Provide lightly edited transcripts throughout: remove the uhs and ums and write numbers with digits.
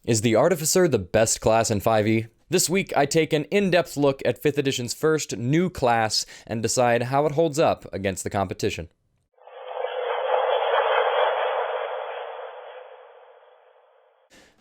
Is the Artificer the best class in 5e? This week, I take an in-depth look at 5th edition's first new class and decide how it holds up against the competition.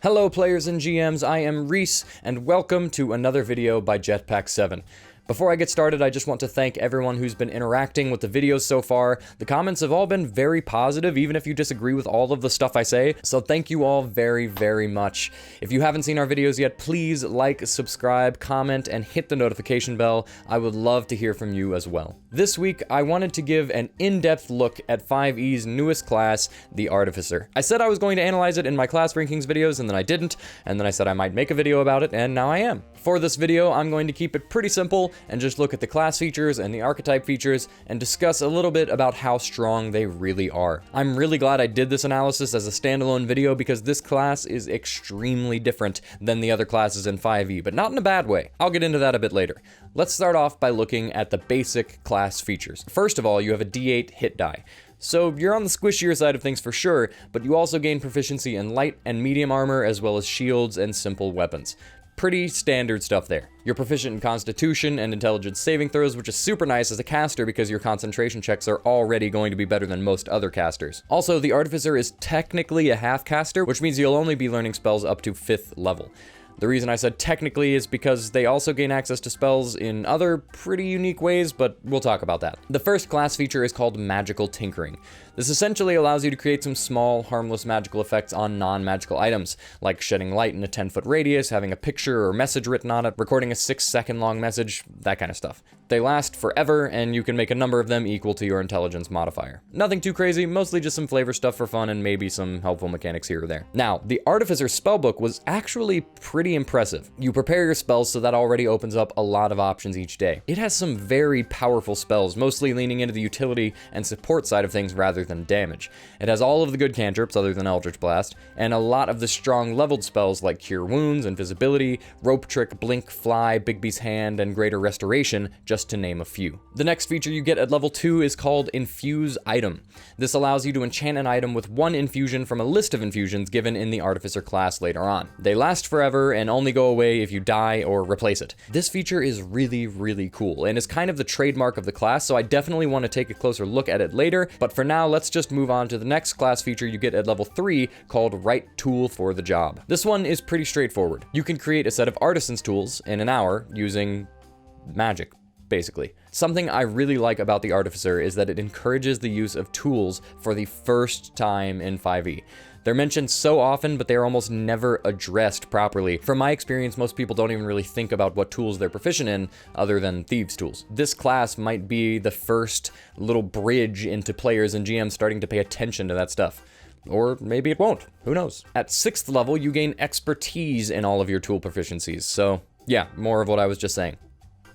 Hello players and GMs, I am Reese, and welcome to another video by Jetpack 7. Before I get started, I just want to thank everyone who's been interacting with the videos so far. The comments have all been very positive, even if you disagree with all of the stuff I say, so thank you all very, very much. If you haven't seen our videos yet, please like, subscribe, comment, and hit the notification bell. I would love to hear from you as well. This week, I wanted to give an in-depth look at 5e's newest class, the Artificer. I said I was going to analyze it in my class rankings videos, and then I didn't, and then I said I might make a video about it, and now I am. For this video, I'm going to keep it pretty simple, and just look at the class features and the archetype features and discuss a little bit about how strong they really are. I'm really glad I did this analysis as a standalone video because this class is extremely different than the other classes in 5e, but not in a bad way. I'll get into that a bit later. Let's start off by looking at the basic class features. First of all, you have a D8 hit die. So you're on the squishier side of things for sure, but you also gain proficiency in light and medium armor as well as shields and simple weapons. Pretty standard stuff there. You're proficient in Constitution and Intelligence saving throws, which is super nice as a caster because your concentration checks are already going to be better than most other casters. Also, the Artificer is technically a half caster, which means you'll only be learning spells up to 5th level. The reason I said technically is because they also gain access to spells in other pretty unique ways, but we'll talk about that. The first class feature is called Magical Tinkering. This essentially allows you to create some small, harmless magical effects on non-magical items, like shedding light in a 10-foot radius, having a picture or message written on it, recording a 6-second long message, that kind of stuff. They last forever, and you can make a number of them equal to your intelligence modifier. Nothing too crazy, mostly just some flavor stuff for fun and maybe some helpful mechanics here or there. Now, the Artificer spellbook was actually pretty impressive. You prepare your spells, so that already opens up a lot of options each day. It has some very powerful spells, mostly leaning into the utility and support side of things rather than damage. It has all of the good cantrips other than Eldritch Blast, and a lot of the strong leveled spells like Cure Wounds, Invisibility, Rope Trick, Blink, Fly, Bigby's Hand, and Greater Restoration, just to name a few. The next feature you get at level 2 is called Infuse Item. This allows you to enchant an item with one infusion from a list of infusions given in the Artificer class later on. They last forever and only go away if you die or replace it. This feature is really, really cool and is kind of the trademark of the class, so I definitely want to take a closer look at it later, but for now, let's just move on to the next class feature you get at level 3 called Right Tool for the Job. This one is pretty straightforward. You can create a set of artisan's tools in an hour using magic, basically. Something I really like about the Artificer is that it encourages the use of tools for the first time in 5e. They're mentioned so often, but they're almost never addressed properly. From my experience, most people don't even really think about what tools they're proficient in, other than thieves' tools. This class might be the first little bridge into players and GMs starting to pay attention to that stuff. Or maybe it won't, who knows? At 6th level, you gain expertise in all of your tool proficiencies, so yeah, more of what I was just saying.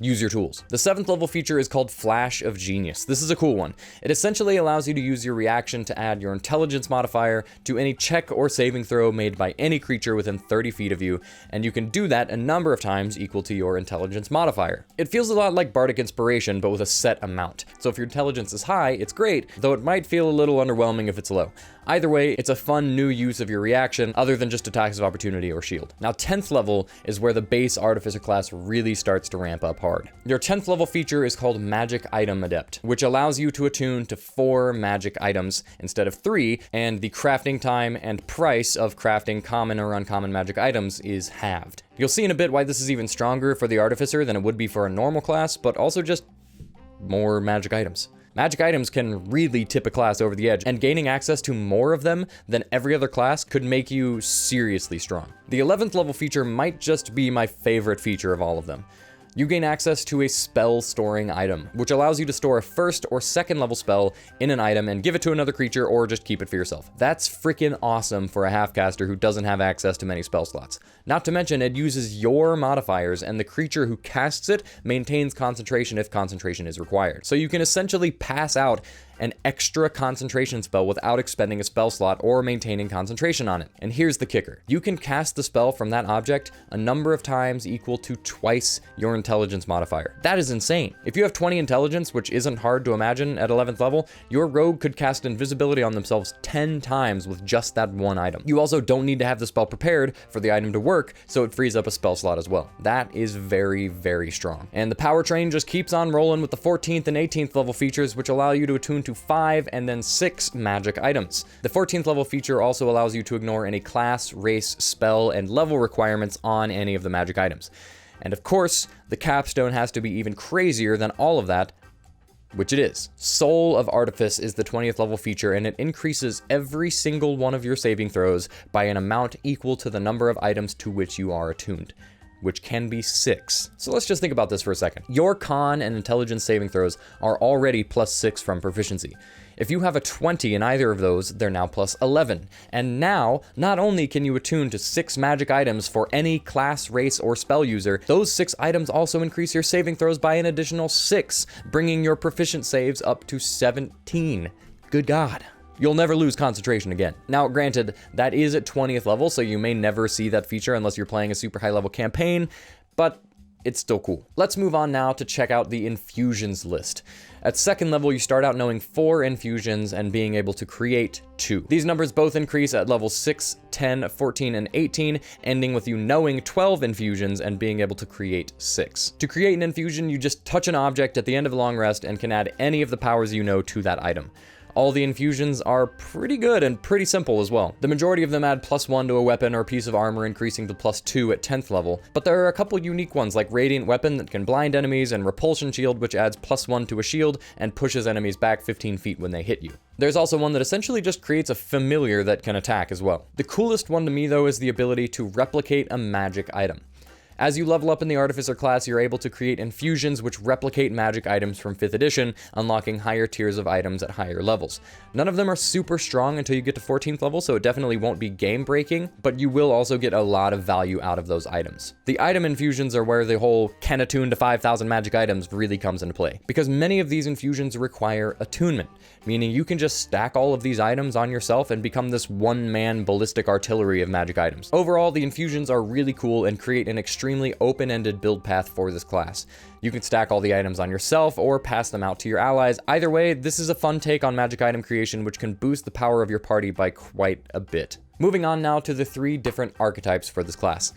Use your tools. The 7th level feature is called Flash of Genius. This is a cool one. It essentially allows you to use your reaction to add your intelligence modifier to any check or saving throw made by any creature within 30 feet of you, and you can do that a number of times equal to your intelligence modifier. It feels a lot like Bardic Inspiration, but with a set amount. So if your intelligence is high, it's great, though it might feel a little underwhelming if it's low. Either way, it's a fun new use of your reaction other than just attacks of opportunity or shield. Now 10th level is where the base Artificer class really starts to ramp up hard. Your 10th level feature is called Magic Item Adept, which allows you to attune to 4 magic items instead of 3, and the crafting time and price of crafting common or uncommon magic items is halved. You'll see in a bit why this is even stronger for the Artificer than it would be for a normal class, but also just more magic items. Magic items can really tip a class over the edge, and gaining access to more of them than every other class could make you seriously strong. The 11th level feature might just be my favorite feature of all of them. You gain access to a spell storing item, which allows you to store a 1st or 2nd level spell in an item and give it to another creature or just keep it for yourself. That's freaking awesome for a half-caster who doesn't have access to many spell slots. Not to mention, it uses your modifiers, and the creature who casts it maintains concentration if concentration is required. So you can essentially pass out an extra concentration spell without expending a spell slot or maintaining concentration on it. And here's the kicker. You can cast the spell from that object a number of times equal to twice your intelligence modifier. That is insane. If you have 20 intelligence, which isn't hard to imagine at 11th level, your rogue could cast invisibility on themselves 10 times with just that one item. You also don't need to have the spell prepared for the item to work, so it frees up a spell slot as well. That is very, very strong. And the power train just keeps on rolling with the 14th and 18th level features, which allow you to attune to 5 and then 6 magic items. The 14th level feature also allows you to ignore any class, race, spell, and level requirements on any of the magic items. And of course, the capstone has to be even crazier than all of that, which it is. Soul of Artifice is the 20th level feature, and it increases every single one of your saving throws by an amount equal to the number of items to which you are attuned, which can be 6. So let's just think about this for a second. Your con and intelligence saving throws are already +6 from proficiency. If you have a 20 in either of those, they're now +11. And now, not only can you attune to 6 magic items for any class, race, or spell user, those 6 items also increase your saving throws by an additional 6, bringing your proficient saves up to 17. Good God. You'll never lose concentration again. Now, granted, that is at 20th level, so you may never see that feature unless you're playing a super high level campaign, but it's still cool. Let's move on now to check out the infusions list. At 2nd level, you start out knowing 4 infusions and being able to create 2. These numbers both increase at levels 6, 10, 14, and 18, ending with you knowing 12 infusions and being able to create 6. To create an infusion, you just touch an object at the end of a long rest and can add any of the powers you know to that item. All the infusions are pretty good and pretty simple as well. The majority of them add +1 to a weapon or piece of armor, increasing to +2 at 10th level, but there are a couple unique ones like Radiant Weapon that can blind enemies and Repulsion Shield, which adds +1 to a shield and pushes enemies back 15 feet when they hit you. There's also one that essentially just creates a familiar that can attack as well. The coolest one to me though is the ability to replicate a magic item. As you level up in the Artificer class, you're able to create infusions which replicate magic items from 5th edition, unlocking higher tiers of items at higher levels. None of them are super strong until you get to 14th level, so it definitely won't be game breaking, but you will also get a lot of value out of those items. The item infusions are where the whole can attune to 5,000 magic items really comes into play, because many of these infusions require attunement, meaning you can just stack all of these items on yourself and become this one-man ballistic artillery of magic items. Overall, the infusions are really cool and create an extremely open-ended build path for this class. You can stack all the items on yourself or pass them out to your allies. Either way, this is a fun take on magic item creation which can boost the power of your party by quite a bit. Moving on now to the 3 different archetypes for this class.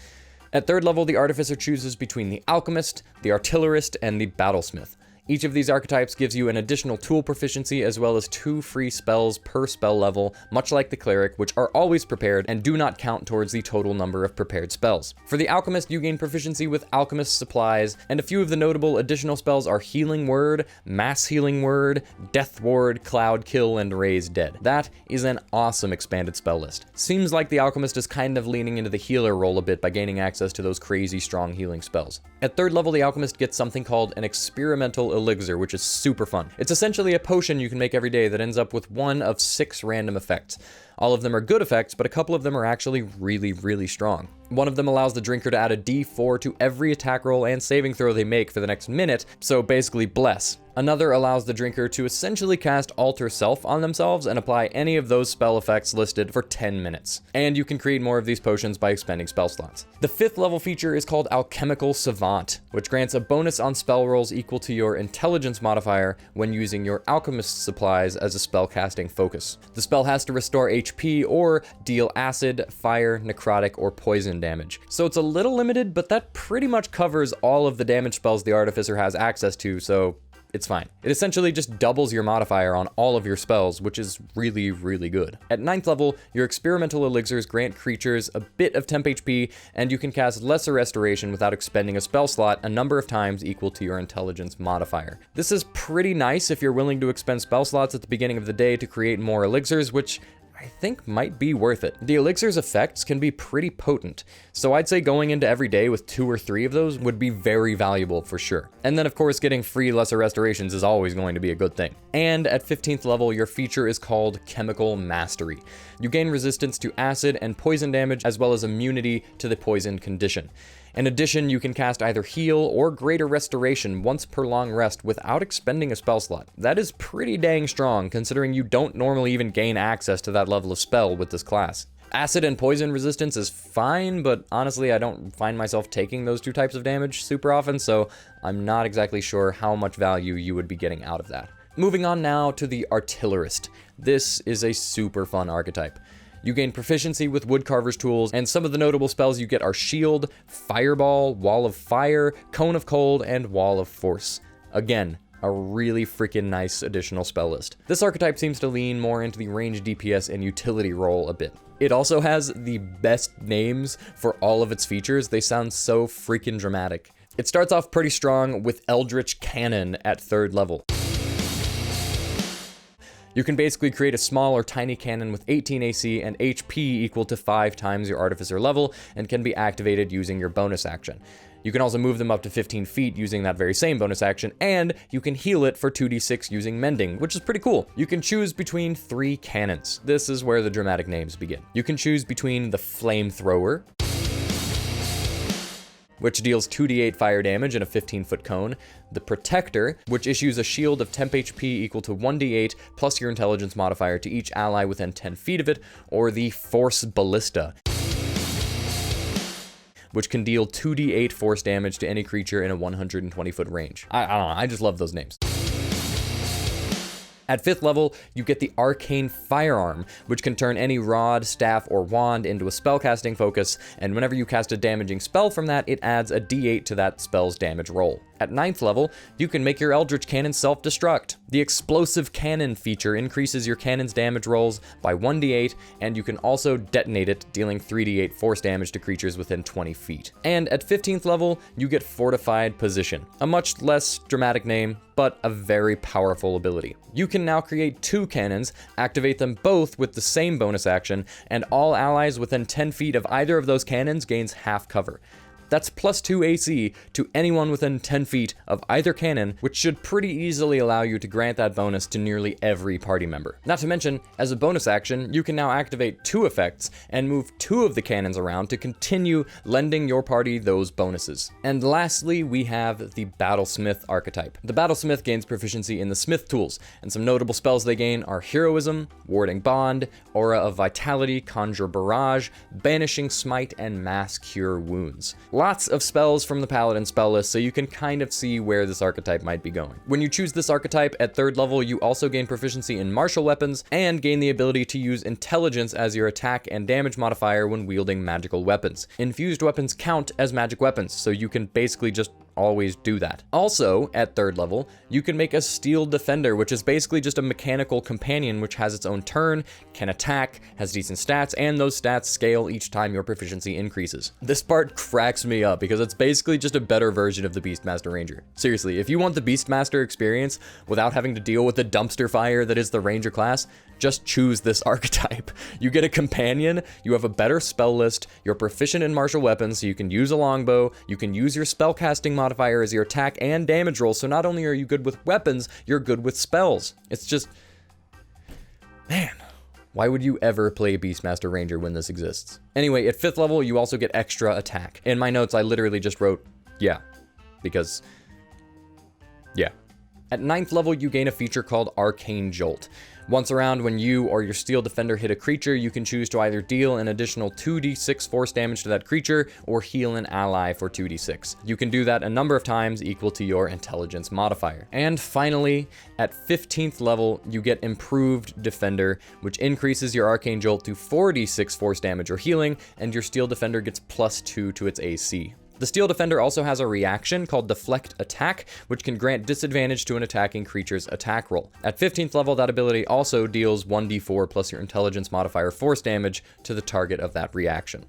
At 3rd level, the Artificer chooses between the Alchemist, the Artillerist, and the Battlesmith. Each of these archetypes gives you an additional tool proficiency as well as 2 free spells per spell level, much like the Cleric, which are always prepared and do not count towards the total number of prepared spells. For the Alchemist, you gain proficiency with Alchemist supplies, and a few of the notable additional spells are Healing Word, Mass Healing Word, Death Ward, Cloud Kill, and Raise Dead. That is an awesome expanded spell list. Seems like the Alchemist is kind of leaning into the healer role a bit by gaining access to those crazy strong healing spells. At 3rd level, the Alchemist gets something called an Experimental Elixir, which is super fun. It's essentially a potion you can make every day that ends up with 1 of 6 random effects. All of them are good effects, but a couple of them are actually really, really strong. One of them allows the drinker to add a D4 to every attack roll and saving throw they make for the next minute, so basically bless. Another allows the drinker to essentially cast Alter Self on themselves and apply any of those spell effects listed for 10 minutes. And you can create more of these potions by expending spell slots. The 5th level feature is called Alchemical Savant, which grants a bonus on spell rolls equal to your intelligence modifier when using your alchemist supplies as a spell casting focus. The spell has to restore HP or deal acid, fire, necrotic, or poison damage. So it's a little limited, but that pretty much covers all of the damage spells the Artificer has access to, so it's fine. It essentially just doubles your modifier on all of your spells, which is really, really good. At 9th level, your experimental elixirs grant creatures a bit of temp HP, and you can cast Lesser Restoration without expending a spell slot a number of times equal to your intelligence modifier. This is pretty nice if you're willing to expend spell slots at the beginning of the day to create more elixirs, which I think might be worth it. The elixir's effects can be pretty potent, so I'd say going into every day with 2 or 3 of those would be very valuable for sure. And then of course getting free lesser restorations is always going to be a good thing. And at 15th level, your feature is called Chemical Mastery. You gain resistance to acid and poison damage, as well as immunity to the poison condition. In addition, you can cast either Heal or Greater Restoration once per long rest without expending a spell slot. That is pretty dang strong, considering you don't normally even gain access to that level of spell with this class. Acid and poison resistance is fine, but honestly, I don't find myself taking those 2 types of damage super often, so I'm not exactly sure how much value you would be getting out of that. Moving on now to the Artillerist. This is a super fun archetype. You gain proficiency with Woodcarver's tools, and some of the notable spells you get are Shield, Fireball, Wall of Fire, Cone of Cold, and Wall of Force. Again, a really freaking nice additional spell list. This archetype seems to lean more into the range DPS and utility role a bit. It also has the best names for all of its features. They sound so freaking dramatic. It starts off pretty strong with Eldritch Cannon at 3rd level. You can basically create a small or tiny cannon with 18 AC and HP equal to 5 times your Artificer level, and can be activated using your bonus action. You can also move them up to 15 feet using that very same bonus action, and you can heal it for 2d6 using Mending, which is pretty cool. You can choose between 3 cannons. This is where the dramatic names begin. You can choose between the Flamethrower, which deals 2d8 fire damage in a 15-foot cone, the Protector, which issues a shield of temp HP equal to 1d8 plus your intelligence modifier to each ally within 10 feet of it, or the Force Ballista, which can deal 2d8 force damage to any creature in a 120-foot range. I don't know, I just love those names. At 5th level, you get the Arcane Firearm, which can turn any rod, staff, or wand into a spellcasting focus, and whenever you cast a damaging spell from that, it adds a d8 to that spell's damage roll. At 9th level, you can make your Eldritch Cannon self-destruct. The Explosive Cannon feature increases your cannon's damage rolls by 1d8, and you can also detonate it, dealing 3d8 force damage to creatures within 20 feet. And at 15th level, you get Fortified Position, a much less dramatic name, but a very powerful ability. You can now create 2 cannons, activate them both with the same bonus action, and all allies within 10 feet of either of those cannons gains half cover. That's plus 2 AC to anyone within 10 feet of either cannon, which should pretty easily allow you to grant that bonus to nearly every party member. Not to mention, as a bonus action, you can now activate 2 effects and move 2 of the cannons around to continue lending your party those bonuses. And lastly, we have the Battlesmith archetype. The Battlesmith gains proficiency in the Smith tools, and some notable spells they gain are Heroism, Warding Bond, Aura of Vitality, Conjure Barrage, Banishing Smite, and Mass Cure Wounds. Lots of spells from the Paladin spell list, so you can kind of see where this archetype might be going. When you choose this archetype at 3rd level, you also gain proficiency in martial weapons and gain the ability to use intelligence as your attack and damage modifier when wielding magical weapons. Infused weapons count as magic weapons, so you can basically just always do that. Also, at 3rd level, you can make a Steel Defender, which is basically just a mechanical companion which has its own turn, can attack, has decent stats, and those stats scale each time your proficiency increases. This part cracks me up because it's basically just a better version of the Beastmaster Ranger. Seriously, if you want the Beastmaster experience without having to deal with the dumpster fire that is the Ranger class, just choose this archetype. You get a companion, you have a better spell list, you're proficient in martial weapons, so you can use a longbow, you can use your spellcasting modifier as your attack and damage roll, so not only are you good with weapons, you're good with spells. It's just, man, why would you ever play Beastmaster Ranger when this exists? Anyway, at 5th level, you also get extra attack. In my notes, I literally just wrote, yeah, because, yeah. At 9th level, you gain a feature called Arcane Jolt. Once around, when you or your Steel Defender hit a creature, you can choose to either deal an additional 2d6 force damage to that creature or heal an ally for 2d6. You can do that a number of times equal to your intelligence modifier. And finally, at 15th level, you get Improved Defender, which increases your Arcane Jolt to 4d6 force damage or healing, and your Steel Defender gets +2 to its AC. The Steel Defender also has a reaction called Deflect Attack, which can grant disadvantage to an attacking creature's attack roll. At 15th level, that ability also deals 1d4 plus your intelligence modifier force damage to the target of that reaction.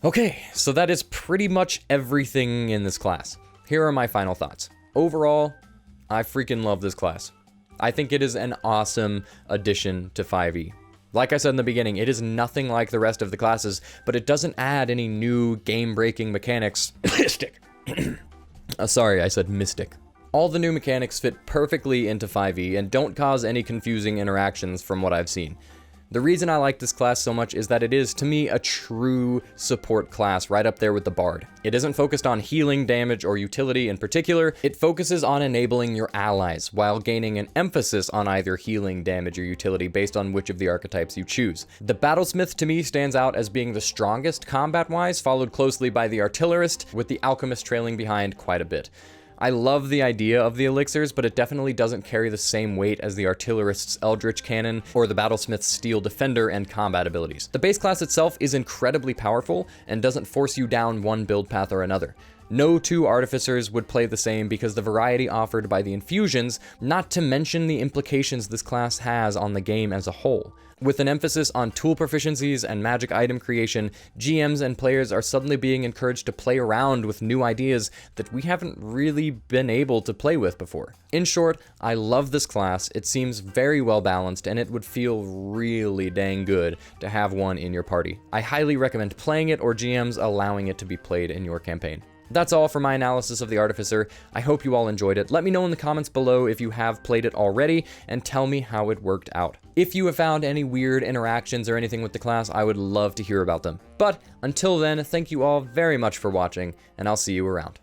Okay, so that is pretty much everything in this class. Here are my final thoughts. Overall, I freaking love this class. I think it is an awesome addition to 5e. Like I said in the beginning, it is nothing like the rest of the classes, but it doesn't add any new game-breaking mechanics. Mystic. Sorry, I said mystic. All the new mechanics fit perfectly into 5e and don't cause any confusing interactions from what I've seen. The reason I like this class so much is that it is, to me, a true support class right up there with the Bard. It isn't focused on healing, damage, or utility in particular. It focuses on enabling your allies, while gaining an emphasis on either healing, damage, or utility based on which of the archetypes you choose. The Battlesmith, to me, stands out as being the strongest combat-wise, followed closely by the Artillerist, with the Alchemist trailing behind quite a bit. I love the idea of the elixirs, but it definitely doesn't carry the same weight as the Artillerist's Eldritch Cannon or the Battlesmith's Steel Defender and combat abilities. The base class itself is incredibly powerful and doesn't force you down one build path or another. No two Artificers would play the same because the variety offered by the infusions, not to mention the implications this class has on the game as a whole. With an emphasis on tool proficiencies and magic item creation, GMs and players are suddenly being encouraged to play around with new ideas that we haven't really been able to play with before. In short, I love this class. It seems very well balanced, and it would feel really dang good to have one in your party. I highly recommend playing it or GMs allowing it to be played in your campaign. That's all for my analysis of the Artificer. I hope you all enjoyed it. Let me know in the comments below if you have played it already, and tell me how it worked out. If you have found any weird interactions or anything with the class, I would love to hear about them. But until then, thank you all very much for watching, and I'll see you around.